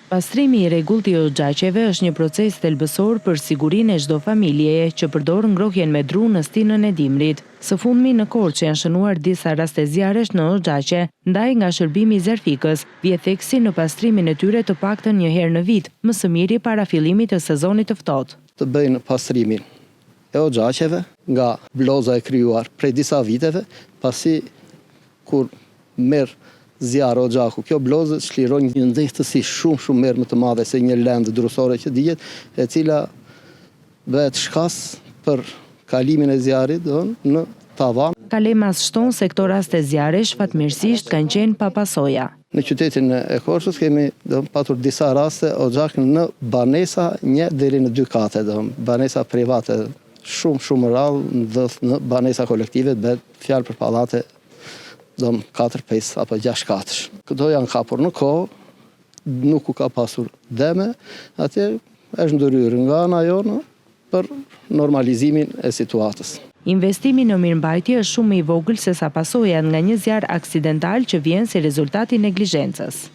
Pastrimi i rregullt i oxhaqeve është një proces thelbësor për sigurinë e çdo familjeje që përdor ngrohjen me dru në stinën e dimrit. Së fundmi në Korçë janë shënuar disa raste zjarresh në oxhaqe, ndaj nga shërbimi i Zerfikës vjet theksi në pastrimin e tyre të paktën një herë në vit, më së miri para fillimit të sezonit të ftohtë. Të bëjnë pastrimin e oxhaqeve nga bloza e krijuar prej disa viteve, pasi kur merr zjarë o gjaku. Kjo blozë çliron një nxehtësi shumë më të madhe se një lendë drusore që dihet, e cila bëhet shkas për kalimin e zjarrit në tavan. Kalemas shton se këto raste zjarresh fatmirësisht kanë qenë pa pasoja. Në qytetin e Korçës kemi patur disa raste o gjak në banesa 1 deri në 2 kate, banesa private shumë rrallë, në banesa kolektive bëhet fjalë për pallate 4, 5 apo 6 katësh. Këto janë kapur në kohë, nuk u ka pasur deme, atje është ndërhyrë nga ana jonë për normalizimin e situatës. Investimi në mirëmbajtje është shumë më i vogël se sa pasojat nga një zjarr aksidental që vjen si rezultat i neglizhencës.